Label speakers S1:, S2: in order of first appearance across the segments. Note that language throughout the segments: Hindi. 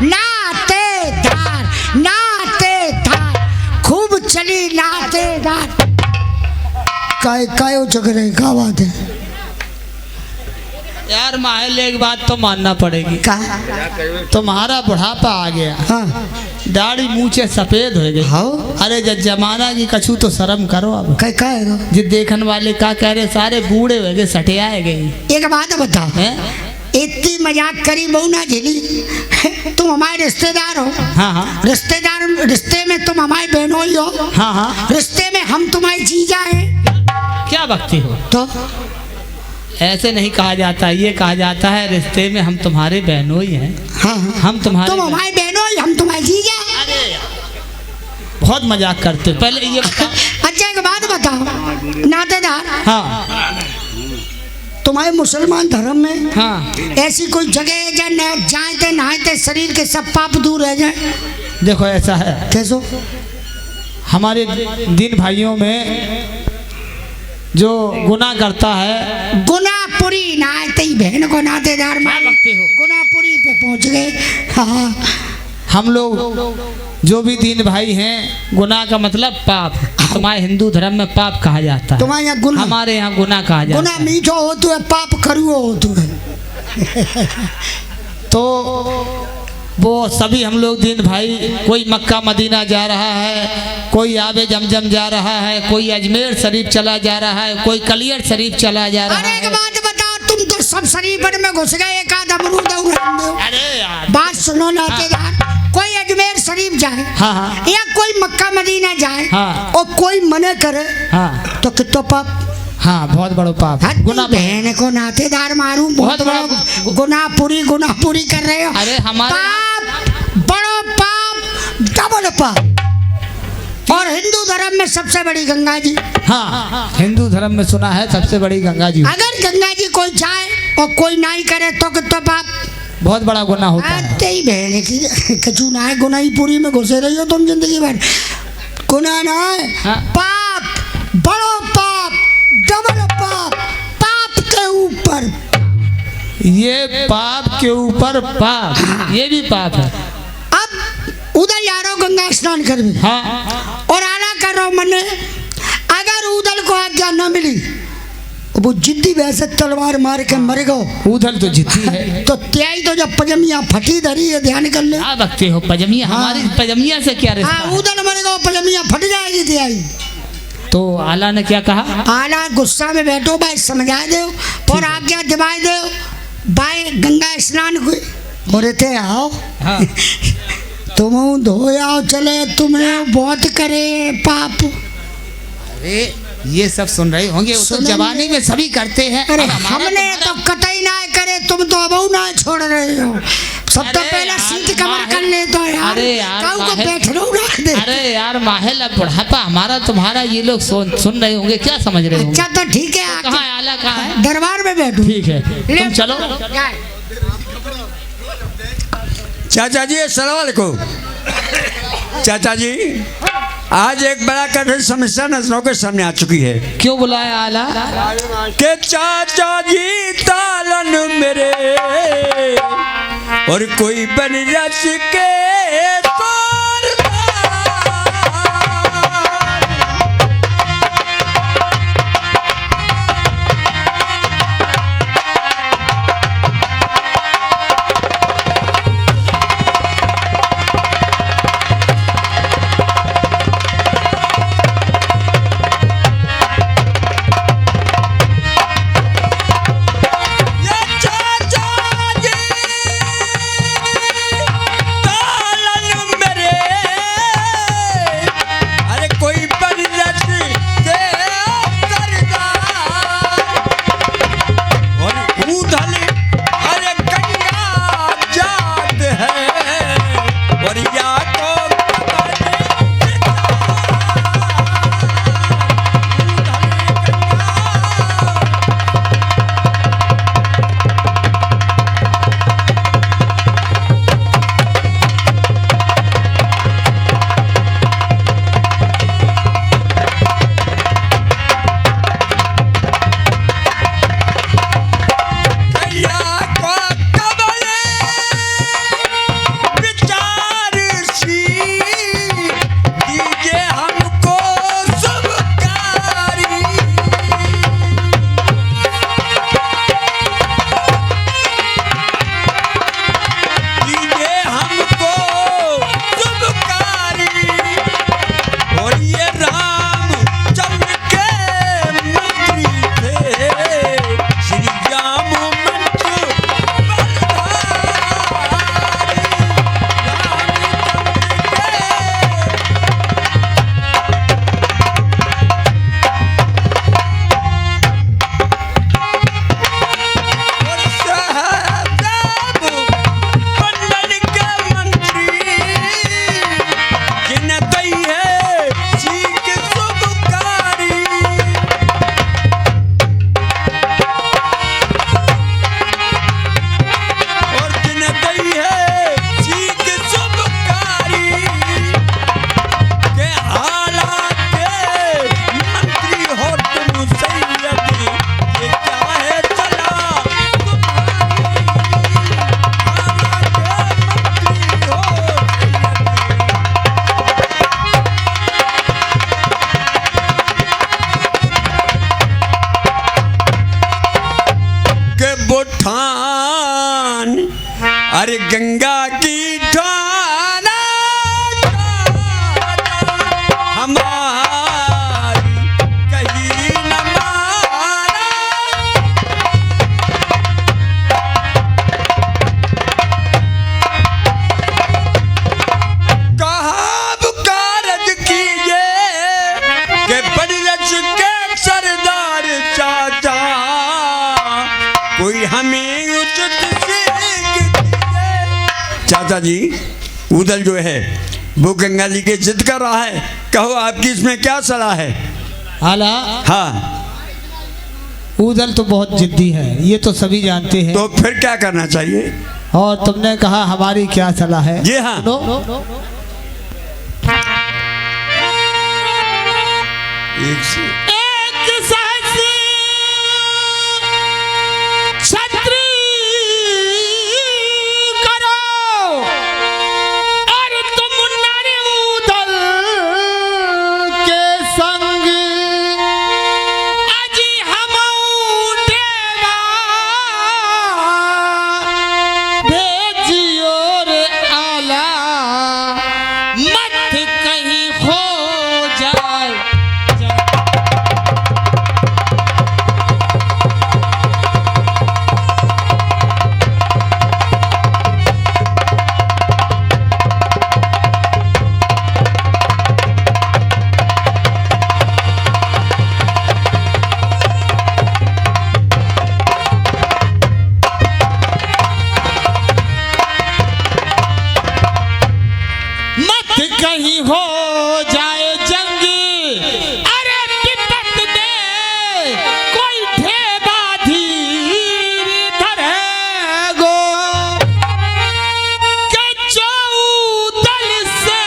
S1: नातेदार खूब चली नातेदार। काय जग रहे, क्या बात है
S2: यार माहौल एक बात तो मानना पड़ेगी, तुम्हारा बुढ़ापा आ गया,
S1: हाँ
S2: दाढ़ी मूछे सफेद हो गई।
S1: हाँ
S2: अरे जब जमाना की कछू तो शर्म करो अब।
S1: क्या है
S2: जो देखन वाले का कह रहे सारे बूढ़े हो गए, सटे आए गए।
S1: एक बात बताओ, इतनी मजाक करी बहु ना झेली, तुम हमारे रिश्तेदार हो।
S2: हाँ हाँ
S1: रिश्ते में तुम हमारी बहनों ही हो।
S2: हाँ हाँ
S1: रिश्ते में हम तुम्हारी जीजा हैं।
S2: क्या बकती हो?
S1: तो
S2: ऐसे नहीं कहा जाता, ये कहा जाता है रिश्ते में हम तुम्हारे बहनों ही हैं।
S1: हाँ हाँ
S2: हम तुम्हारे
S1: तुम हमारी बहनों ही, हम तुम्हारी जीजा।
S2: अरे बहुत मजाक करते हो। पहले ये बताओ।
S1: अच्छा एक बात बताओ नातेदार,
S2: हाँ
S1: तुम्हारे मुसलमान धर्म में
S2: हाँ
S1: ऐसी कोई जगह है जहाँ जाते नहाते शरीर के सब पाप दूर रह जाए?
S2: देखो ऐसा है,
S1: कैसो?
S2: हमारे दीन भाइयों में जो गुनाह करता है,
S1: गुनापुरी नाते ही बहन को नातेदार मान
S2: हो,
S1: गुनापुरी पे पहुंच गए। हाँ
S2: हम लोग जो भी दीन भाई हैं, गुनाह का मतलब पाप। तुम्हारे हिंदू धर्म में पाप कहा जाता है,
S1: तुम्हारे यहाँ गुनाह,
S2: हमारे यहाँ गुनाह कहा जाता
S1: गुनाह
S2: है।
S1: मीठो हो तो है, पाप करुओ हो तो है।
S2: तो वो सभी हम लोग दीन भाई, कोई मक्का मदीना जा रहा है, कोई आबे जमजम जा रहा है, कोई अजमेर शरीफ चला जा रहा है, कोई कलियर शरीफ चला जा रहा
S1: अरे
S2: है।
S1: एक बात बताओ, तुम तो सब शरीफ में घुस गए, एक आध अमरूद दो।
S2: अरे यार
S1: बात सुनो नातेदार, कोई अजमेर शरीफ जाए,
S2: हाँ हाँ
S1: या कोई मक्का मदीना जाए,
S2: हाँ।
S1: और कोई मने करे,
S2: हाँ
S1: तो कितना पाप।
S2: हाँ बहुत बड़ा पाप, गुनाह।
S1: बहन को नातेदार मारूं, बहुत बड़ा गुनाह पूरी कर रहे हो।
S2: अरे हमारे
S1: पाप, बड़ो पाप, डबल पाप। और हिंदू धर्म में सबसे बड़ी गंगा जी।
S2: हाँ हिंदू धर्म में सुना है सबसे बड़ी गंगा जी।
S1: अगर गंगा जी कोई जाए और कोई नहीं करे तो कितना पाप,
S2: बहुत बड़ा गुनाह होता है।
S1: आते ही बहन की कचू ना है, गुनाह ही पूरी में घुसे रही हो तुम जिंदगी भर। गुनाह ना है,
S2: हाँ।
S1: पाप, बड़ो पाप, डबल पाप, पाप के ऊपर
S2: ये पाप के ऊपर पाप, ये भी पाप है।
S1: अब उधर जा रहा हो गंगा स्नान कर भी,
S2: हाँ
S1: और आना कर रहा हूँ मने, अगर उधर को आज्ञा न मिली, वो जिद्दी वैसे तलवार मार के मर गो,
S2: उधर तो जिद्दी है।
S1: तो त्याई तो जब पजमिया फटी धरी है, ध्यान कर ले।
S2: क्या बकते हो? पजमिया, हमारी पजमिया से क्या रिश्ता
S1: हाँ
S2: है?
S1: उधर मर गो, पजमिया फट जाएगी त्याई।
S2: तो आला ने क्या कहा?
S1: आला गुस्सा में बैठो भाई, समझा दो और आज्ञा दिवाई दो भाई, गंगा स्नान को बोलते आओ।
S2: हाँ।
S1: तुम धोया चले, तुमने बहुत करे पाप।
S2: अरे ये सब सुन रहे होंगे, वो तो जवानी में सभी करते हैं।
S1: अरे हमने तो कतई ना करे, तुम तो अब ना छोड़ रहे हो। सब तो पहले सीट कवर कर ले तो यार।
S2: अरे यार
S1: काऊ को बैठ लो ना दे।
S2: अरे यार माहौल अब बुढ़ापा हमारा तुम्हारा, ये लोग सुन रहे होंगे, क्या समझ रहे होंगे?
S1: अच्छा तो ठीक है,
S2: कहाँ है आला, कहाँ है?
S1: दरबार में बैठो।
S2: ठीक है तुम चलो।
S3: चाचा जी अस्सलाम वालेकुम। चाचा जी आज एक बड़ा कठिन समस्या नजरों के सामने आ चुकी है।
S2: क्यों बुलाया आला?
S3: के चाचा जी तालन मेरे और कोई बन रस के तालन गंगा की ठाना हमारी कहीं न माना। कहा बुकारत कीजिए कि बड़ी रच के सरदार चाचा कोई हमें उचित सीख दीजिए। चाचा जी उदल जो है वो गंगा जी के जिद कर रहा है, कहो आपकी इसमें क्या सलाह है?
S2: आला
S3: हाँ
S2: उदल तो बहुत जिद्दी है, ये तो सभी जानते हैं।
S3: तो फिर क्या करना चाहिए?
S2: और तुमने कहा हमारी क्या सलाह है?
S3: जी हाँ। एक से
S2: एक सहस्र छत्री करो और तुम नर उदल के संग अजी हम उठेवा भेजियो रे आला मत कहीं हो जाए। मत कहीं हो जाए जंग अरे विपत में कोई ठेबा धीर धरेगो के चौदल से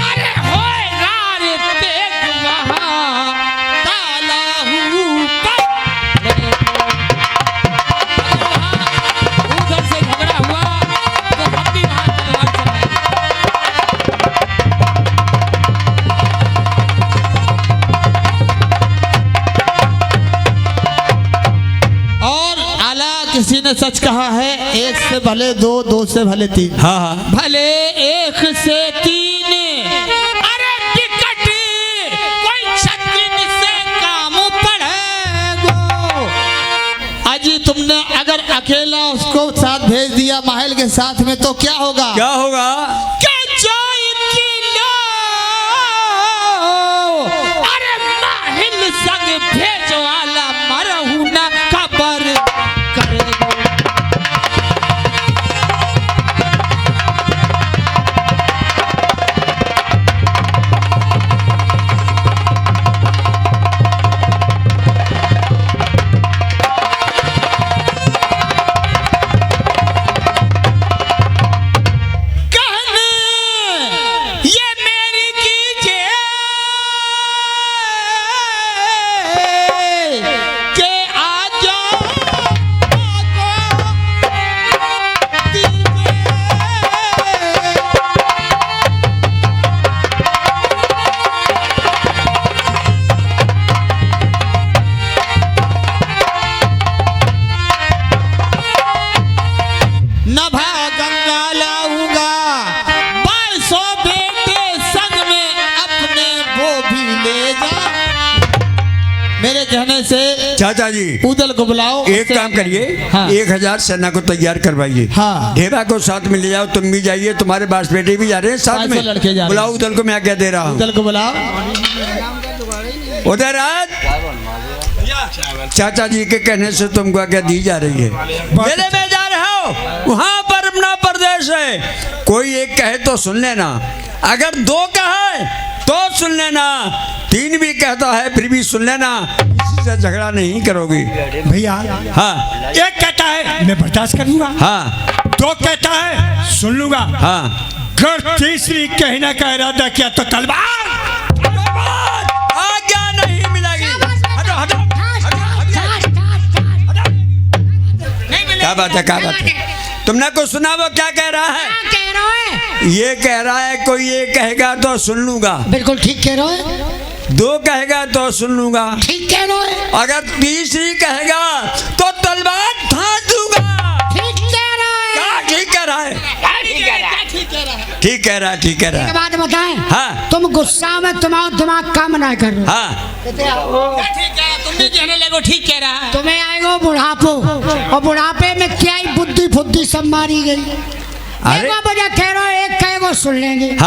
S2: अरे होए रार तेग वहाँ ताला ऊपर उधर से झगड़ा हुआ तो हम भी वहाँ तलवार चलाएंगे। और आला किसी ने सच कहा है, एक से भले दो, दो से भले तीन,
S3: हाँ हाँ
S2: भले एक से तीन अरे विकट कोई छत्रिन से काम पड़ेगो। अजी तुमने अगर अकेला उसको साथ भेज दिया महल के साथ में तो क्या होगा?
S3: क्या होगा?
S2: के जोई किलो अरे महल संग भेजो आला मरहु न खबर करेगो। कहने ये मेरी कीजिए के आ जाओ को दीजिए। नभा गंगा लाऊंगा 2200 बेटे संग में अपने वो भी ले जा। मेरे कहने से
S3: चाचा जी
S2: उदल को बुलाओ।
S3: एक
S2: उससे-
S3: काम करिए,
S2: हाँ।
S3: 1000 सेना को तैयार करवाइए।
S2: हाँ।
S3: ढेबा को साथ में ले जाओ, तुम भी जाइए, तुम्हारे पास बेटे भी जा रहे हैं साथ
S2: 500
S3: में।
S2: लड़के जा रहे हैं।
S3: बुलाओ उदल को, मैं आज्ञा दे रहा हूँ।
S2: उदल को बुलाओ।
S3: उधर आज चाचा जी के कहने से तुमको आज्ञा दी जा रही है। मेले में जा रहे हो, वहाँ पर अपना प्रदेश है, कोई एक कहे तो सुन लेना, अगर 2 कहे तो सुन लेना, 3 भी कहता है फिर भी सुन लेना, किसी से झगड़ा नहीं करोगी।
S4: भैया
S3: हाँ
S4: एक कहता है मैं बर्दाश्त कर लूंगा,
S3: हाँ
S4: 2 कहता है सुन लूंगा,
S3: हाँ
S4: अगर तीसरी कहने का इरादा किया तो तलवार।
S3: आज्ञा नहीं मिलेगी। हटो हटो। क्या बात है, क्या बात है? तुमने कुछ सुना? वो क्या कह रहा है?
S1: क्या कह रहा है?
S3: ये कह रहा है कोई ये कहेगा तो सुन लूंगा,
S1: बिल्कुल ठीक कह रहे हो,
S3: 2 कहेगा तो सुन लूंगा,
S1: ठीक कह रहे हो,
S3: अगर तीसरी कहेगा तो तलवार थाम दूंगा।
S1: ठीक कह रहे
S3: क्या
S1: हो।
S3: ठीक कह रहा, ठीक कह
S1: एक
S3: रहा।
S1: बात बताएं,
S3: हाँ।
S1: तुम गुस्सा में तुम्हारा दिमाग काम ना कर रहे हो।
S3: हाँ
S2: ठीक है, तुम भी कहने लगो ठीक कह रहा है।
S1: तुम्हें आएगा बुढ़ापो, और बुढ़ापे में क्या ही बुद्धि फुद्धि सब मारी गई।
S3: अरे-
S1: एक वजह कह रहा हूं, एक कहेगो सुन लेंगे।